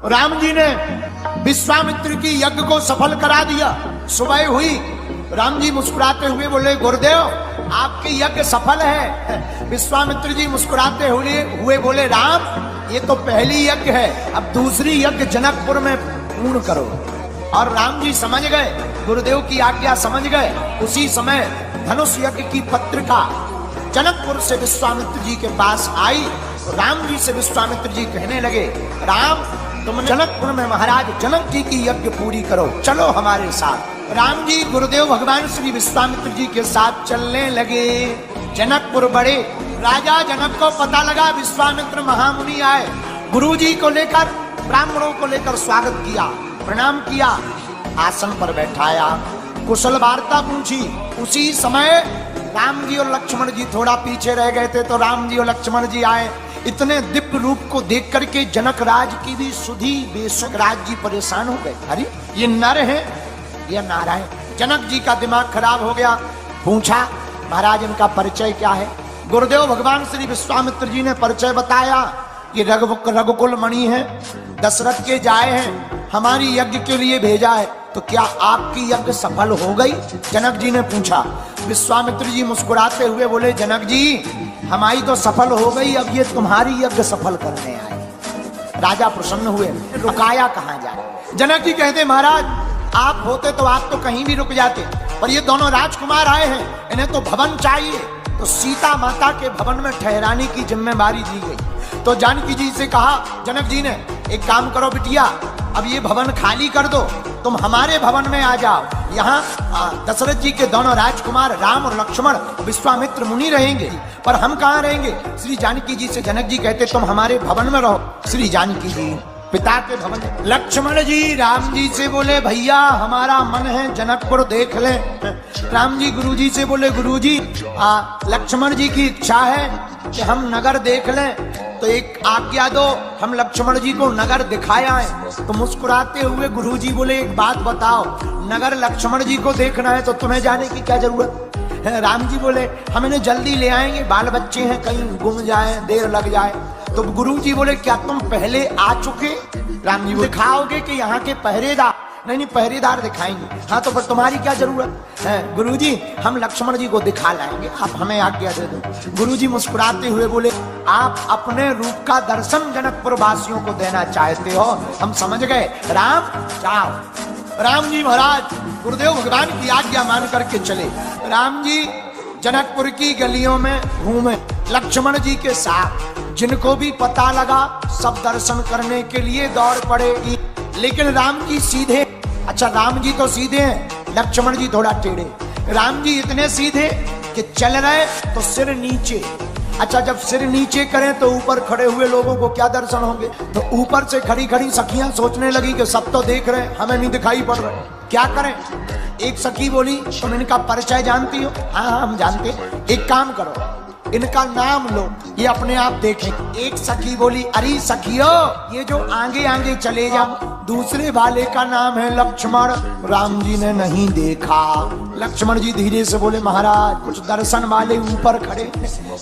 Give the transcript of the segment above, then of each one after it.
राम जी ने विश्वामित्र की यज्ञ को सफल करा दिया। सुबह हुई, राम जी मुस्कुराते हुए बोले, गुरुदेव आपकी यज्ञ सफल है। विश्वामित्र जी मुस्कुराते हुए बोले, राम ये तो पहली यज्ञ है, अब दूसरी यज्ञ जनकपुर में पूर्ण करो। और राम जी समझ गए, गुरुदेव की आज्ञा समझ गए। उसी समय धनुष यज्ञ की पत्रिका जनकपुर से विश्वामित्र जी के पास आई। राम जी से विश्वामित्र जी कहने लगे, राम तुम जनकपुर में महाराज जनक जी की यज्ञ पूरी करो, चलो हमारे साथ। राम जी गुरुदेव भगवान श्री विश्वामित्र जी के साथ चलने लगे। जनकपुर बड़े। राजा जनक को पता लगा विश्वामित्र महामुनि आए। गुरु जी को लेकर, ब्राह्मणों को लेकर स्वागत किया, प्रणाम किया, आसन पर बैठाया, कुशल वार्ता पूछी। उसी समय राम जी और लक्ष्मण जी थोड़ा पीछे रह गए थे, तो राम जी और लक्ष्मण जी आए। इतने दिव्य रूप को देख करके जनक राज की भी सुधी बेशक राज जी परेशान हो गए। अरे ये नर है या नारायण? जनक जी का दिमाग खराब हो गया। पूछा, महाराज इनका परिचय क्या है? गुरुदेव भगवान श्री विश्वामित्र जी ने परिचय बताया। ये रघुकुल मणि है, दशरथ के जाए हैं, हमारी यज्ञ के लिए भेजा है। तो क्या आपकी यज्ञ सफल हो गई? जनक जी ने पूछा। विश्वामित्र जी मुस्कुराते हुए बोले, जनक जी हमारी तो सफल हो गई, अब ये तुम्हारी यज्ञ सफल करने आए। राजा प्रसन्न हुए, रुकाया कहाँ जाए? जनक जी कहते, महाराज आप होते तो आप तो कहीं भी रुक जाते, पर ये दोनों राजकुमार आए हैं, इन्हें तो भवन चाहिए। तो सीता माता के भवन में ठहराने की जिम्मेदारी दी गई। तो जानकी जी से कहा जनक जी ने, एक काम करो बिटिया, अब ये भवन खाली कर दो, तुम हमारे भवन में आ जाओ। यहाँ दशरथ जी के दोनों राजकुमार राम और लक्ष्मण विश्वामित्र मुनि रहेंगे, पर हम कहाँ रहेंगे? श्री जानकी जी से जनक जी कहते, तुम हमारे भवन में रहो। श्री जानकी जी पिता के भवन। लक्ष्मण जी राम जी से बोले, भैया हमारा मन है जनकपुर देख ले। राम जी गुरु जी से बोले, गुरु जी लक्ष्मण जी की इच्छा है कि हम नगर देख लें, तो एक आज्ञा दो, हम लक्ष्मण जी को नगर दिखाया है। तो मुस्कुराते हुए गुरु जी बोले, एक बात बताओ, नगर लक्ष्मण जी को देखना है तो तुम्हें जाने की क्या जरूरत है? राम जी बोले, हम इन्हें जल्दी ले आएंगे, बाल बच्चे हैं, कहीं गुम जाए, देर लग जाए। तो गुरु जी बोले, क्या तुम पहले आ चुके? राम जी दिखाओगे कि यहाँ के पहरेदार? नहीं, पहरेदार दिखाएंगे। हाँ तो पर तुम्हारी क्या जरूरत है? गुरु जी हम लक्ष्मण जी को दिखा लाएंगे, आप हमें आज्ञा दे दो। गुरु जी मुस्कुराते हुए बोले, आप अपने रूप का दर्शन जनकपुर वासियों को देना चाहते हो, हम समझ गए, राम जाओ। राम जी महाराज गुरुदेव भगवान की आज्ञा मान करके चले। राम जी जनकपुर की गलियों में घूमे लक्ष्मण जी के साथ। जिनको भी पता लगा सब दर्शन करने के लिए दौड़ पड़े, लेकिन राम जी सीधे। अच्छा राम जी तो सीधे हैं, लक्ष्मण जी थोड़ा टेढ़े। राम जी इतने सीधे कि चल रहे तो सिर नीचे। अच्छा जब सिर नीचे करें तो ऊपर खड़े हुए लोगों को क्या दर्शन होंगे? तो ऊपर से खड़ी खड़ी सखियां सोचने लगी कि सब तो देख रहे हैं, हमें नहीं दिखाई पड़ रहा, क्या करें? एक सखी बोली, तुम इनका परिचय जानती हो? हाँ हम जानते। एक काम करो, इनका नाम लो, ये अपने आप देखें। एक सखी बोली, अरे सखियो ये जो आगे आगे चले जाओ, दूसरे वाले का नाम है लक्ष्मण। राम जी ने नहीं देखा। लक्ष्मण जी धीरे से बोले, महाराज कुछ दर्शन वाले ऊपर खड़े।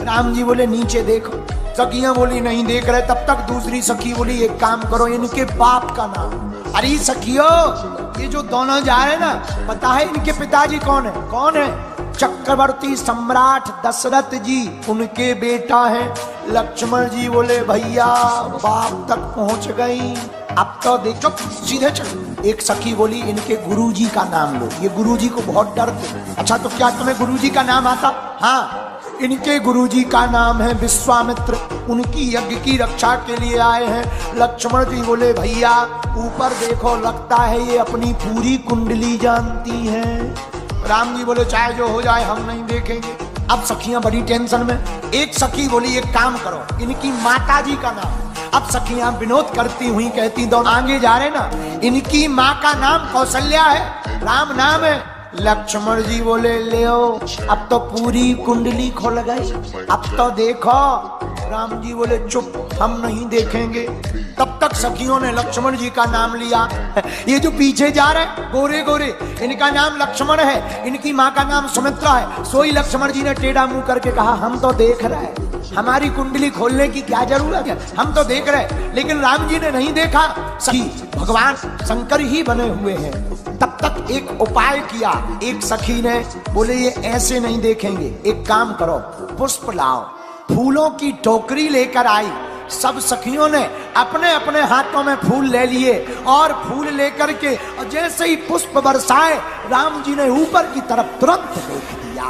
राम जी बोले, नीचे देखो। सखियां बोली, नहीं देख रहे। तब तक दूसरी सखी बोली, एक काम करो, इनके बाप का नाम। अरे सखियो ये जो दोनों जा रहे ना, पता है इनके पिताजी कौन है? कौन है? चक्रवर्ती सम्राट दशरथ जी, उनके बेटा है। लक्ष्मण जी बोले, भैया बाप तक पहुंच गई, अब तो देखो सीधे चलो। एक सखी बोली, इनके गुरुजी का नाम लो, ये गुरुजी को बहुत डरते। अच्छा तो क्या तुम्हें गुरुजी का नाम आता? हाँ, इनके गुरुजी का नाम है विश्वामित्र, उनकी यज्ञ की रक्षा के लिए आए हैं। लक्ष्मण जी बोले, भैया ऊपर देखो, लगता है ये अपनी पूरी कुंडली जानती हैं। राम जी बोले, चाहे जो हो जाए हम नहीं देखेंगे। अब सखियां बड़ी टेंशन में। एक सखी बोली, एक काम करो, इनकी माता जी का नाम। अब सखियां विनोद करती हुई कहती, दोनों आगे जा रहे ना, इनकी माँ का नाम कौशल्या है, राम नाम है। लक्ष्मण जी बोले, ले अब तो पूरी कुंडली खुल गई, अब तो देखो। राम जी बोले, चुप, हम नहीं देखेंगे। तब तक सखियों ने लक्ष्मण जी का नाम लिया। ये जो पीछे जा रहे गोरे गोरे, इनका नाम लक्ष्मण है, इनकी माँ का नाम सुमित्रा है। सोई लक्ष्मण जी ने टेढ़ा मुंह करके कहा, हम तो देख रहे हैं। हमारी कुंडली खोलने की क्या जरूरत है, हम तो देख रहे। लेकिन राम जी ने नहीं देखा, सखी भगवान शंकर ही बने हुए हैं। तब तक एक उपाय किया, एक सखी ने बोले ये ऐसे नहीं देखेंगे, एक काम करो, पुष्प लाओ। फूलों की टोकरी लेकर आई। सब सखियों ने अपने अपने हाथों में फूल ले लिए और फूल लेकर के जैसे ही पुष्प बरसाए, राम जी ने ऊपर की तरफ तुरंत देख दिया।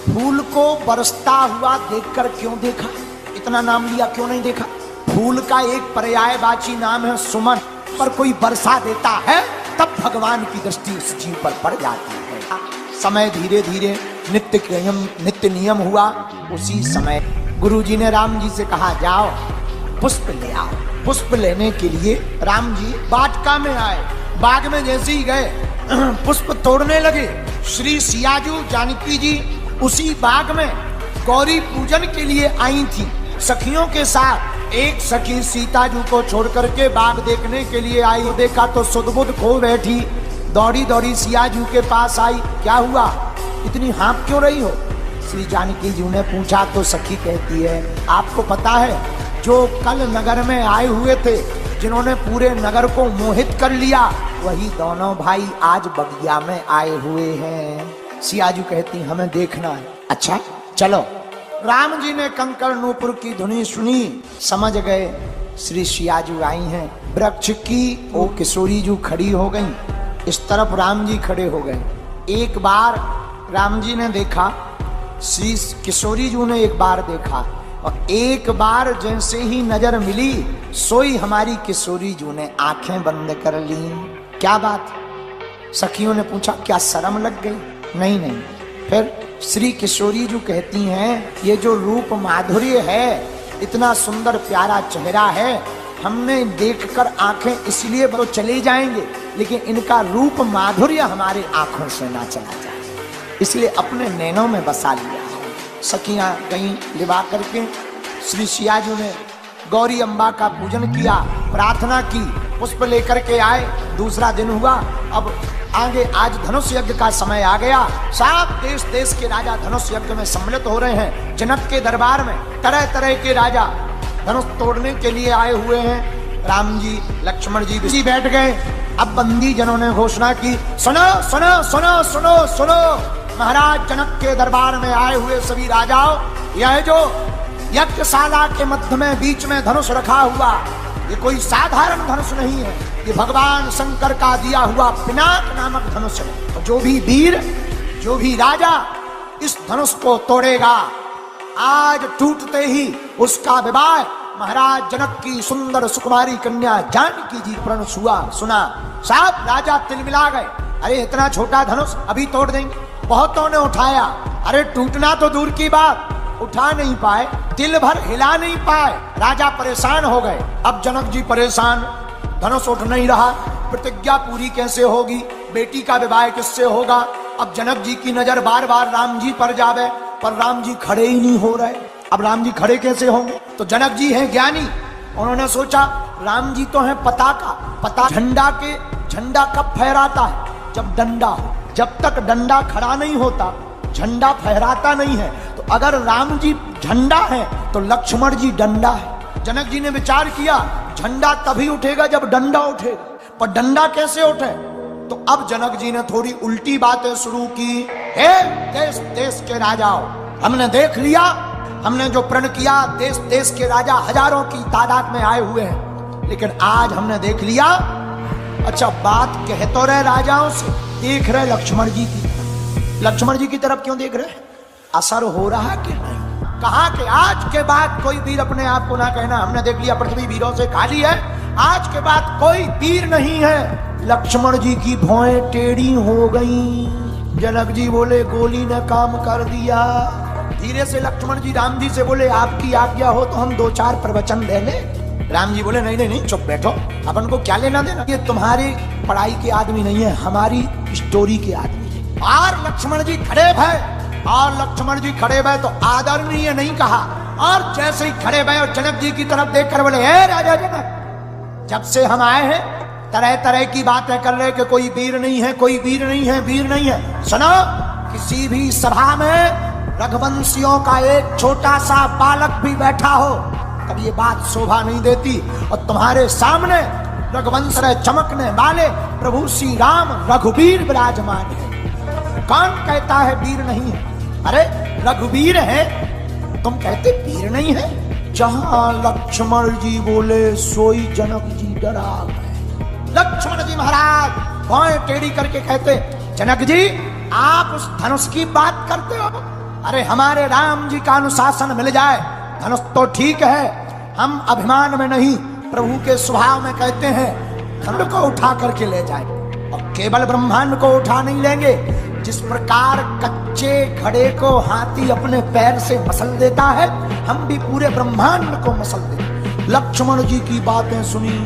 फूल को बरसता हुआ देखकर क्यों देखा, इतना नाम लिया क्यों नहीं देखा? फूल का एक पर्यायवाची नाम है सुमन, पर कोई बरसा देता है तब भगवान की दृष्टि उस जीव पर पड़ जाती है। समय धीरे धीरे नित्य नियम हुआ। उसी समय गुरुजी ने राम जी से कहा जाओ पुष्प ले आओ। पुष्प लेने के लिए राम जी वाटिका में आए। बाग में जैसे ही गए पुष्प तोड़ने लगे। श्री सियाजू जानकी जी उसी बाग में गौरी पूजन के लिए आई थी सखियों के साथ। एक सखी सीता जी को छोड़ करके बाग देखने के लिए आई। देखा तो सुध-बुध खो बैठी, दौड़ी दौड़ी सियाजू के पास आई। क्या हुआ, इतनी हाँफ क्यों रही हो? श्री जानकी जी ने पूछा तो सखी कहती है आपको पता है जो कल नगर में आए हुए थे, जिन्होंने पूरे नगर को मोहित कर लिया, वही दोनों भाई आज बगिया में आए हुए हैं। सियाजू कहती हमें देखना है। अच्छा चलो। राम जी ने कंकड़ नूपुर की धुनी सुनी, समझ गए श्री सियाजू आई हैं। वृक्ष की ओ किशोरी जू खड़ी हो गई, इस तरफ राम जी खड़े हो गए। एक बार राम जी ने देखा, श्री किशोरी जू ने एक बार देखा, और एक बार जैसे ही नजर मिली सोई हमारी किशोरी जू ने आंखें बंद कर ली। क्या बात? सखियों ने पूछा क्या शर्म लग गई? नहीं नहीं। फिर श्री किशोरी जू कहती हैं ये जो रूप माधुर्य है, इतना सुंदर प्यारा चेहरा है, हमने देखकर आंखें इसलिए तो चले जाएंगे, लेकिन इनका रूप माधुर्य हमारे आंखों से ना चला जाए, इसलिए अपने नैनों में बसा लिया। सखियां गईं लिवा करके। श्री सियाजू ने गौरी अम्बा का पूजन किया, प्रार्थना की, पुष्प लेकर के आए। दूसरा दिन हुआ। अब आगे आज धनुष यज्ञ का समय आ गया। सब देश देश के राजा धनुष यज्ञ में सम्मिलित हो रहे हैं। जनक के दरबार में तरह तरह के राजा धनुष तोड़ने के लिए आए हुए हैं। राम जी लक्ष्मण जी भी बैठ गए। अब बंदी जनों ने घोषणा की सुनो सुनो सुनो सुनो सुनो, महाराज जनक के दरबार में आए हुए सभी राजाओं, यह जो यज्ञशाला के मध्य में बीच में धनुष रखा हुआ, ये कोई साधारण धनुष नहीं है, ये भगवान शंकर का दिया हुआ पिनाक नामक धनुष है। जो भी वीर, जो भी राजा इस धनुष को तोड़ेगा, आज टूटते ही उसका विवाह महाराज जनक की सुंदर सुकुमारी कन्या जानकी जी प्रण हुआ। सुना, सब राजा तिलमिला गए। अरे इतना छोटा धनुष अभी तोड़ देंगे? बहुतों ने उठाया, अरे टूटना तो दूर की बात, उठा नहीं पाए, दिल भर हिला नहीं पाए। राजा परेशान हो गए। अब जनक जी परेशान, धनुष उठ नहीं रहा, प्रतिज्ञा पूरी कैसे होगी, बेटी का विवाह किससे होगा। अब जनक जी की नजर बार बार राम जी पर जावे, पर राम जी खड़े ही नहीं हो रहे। अब राम जी खड़े कैसे होंगे? तो जनक जी हैं ज्ञानी, उन्होंने सोचा राम जी तो हैं पताका, पता झंडा कब फहराता है? जब डंडा हो। जब तक डंडा खड़ा नहीं होता झंडा फहराता नहीं है। तो अगर राम जी झंडा है तो लक्ष्मण जी डंडा है। जनक जी ने विचार किया झंडा तभी उठेगा जब डंडा उठेगा, पर डंडा कैसे उठे? तो अब जनक जी ने थोड़ी उल्टी बातें शुरू की। हे देश देश के राजाओं, हमने देख लिया, हमने जो प्रण किया, देश देश के राजा हजारों की तादाद में आए हुए हैं, लेकिन आज हमने देख लिया। अच्छा बात कह तो रहे राजाओं से, देख रहे लक्ष्मण जी की, लक्ष्मण जी की तरफ क्यों देख रहे? असर हो रहा कि नहीं? कहा कि आज के बाद कोई वीर अपने आप को ना कहना हमने देख लिया पृथ्वी वीरों से खाली है, आज के बाद कोई वीर नहीं है। लक्ष्मण जी की भौएं टेढ़ी हो गई। जनक जी बोले गोली ने काम कर दिया। धीरे से लक्ष्मण जी राम जी से बोले आपकी आज्ञा हो तो हम 2-4 प्रवचन ले ले। राम जी बोले नहीं नहीं नहीं, चुप बैठो, अपन को क्या लेना देना, ये तुम्हारी पढ़ाई के आदमी नहीं है, हमारी स्टोरी के आदमी है। और लक्ष्मण जी खड़े भय तो आदरणीय नहीं कहा, और जैसे ही खड़े भय और जनक जी की तरफ देखकर बोले हे राजा जनक, जब से हम आए हैं तरह तरह की बातें कर रहे कि कोई वीर नहीं है, कोई वीर नहीं है, वीर नहीं है। सुनो, किसी भी सभा में रघुवंशियों का एक छोटा सा बालक भी बैठा हो, तब ये बात शोभा नहीं देती। और तुम्हारे सामने रघुवंश चमकने वाले प्रभु श्री राम रघुवीर विराजमान है। कौन कहता है वीर नहीं है? अरे रघुवीर है, तुम कहते वीर नहीं है। जहां लक्ष्मण जी बोले सोई जनक जी डरा गए। लक्ष्मण जी महाराज भौं टेढ़ी करके कहते, जनक जी आप उस धनुष की बात करते हो? अरे हमारे राम जी का अनुशासन मिल जाए, धनुष तो ठीक है, हम अभिमान में नहीं प्रभु के स्वभाव में कहते हैं धनुष को उठा करके ले जाए। और केवल ब्रह्मांड को उठा नहीं लेंगे, जिस प्रकार कच्चे घड़े को हाथी अपने पैर से मसल देता है, हम भी पूरे ब्रह्मांड को मसल देंगे। लक्ष्मण जी की बातें सुनी,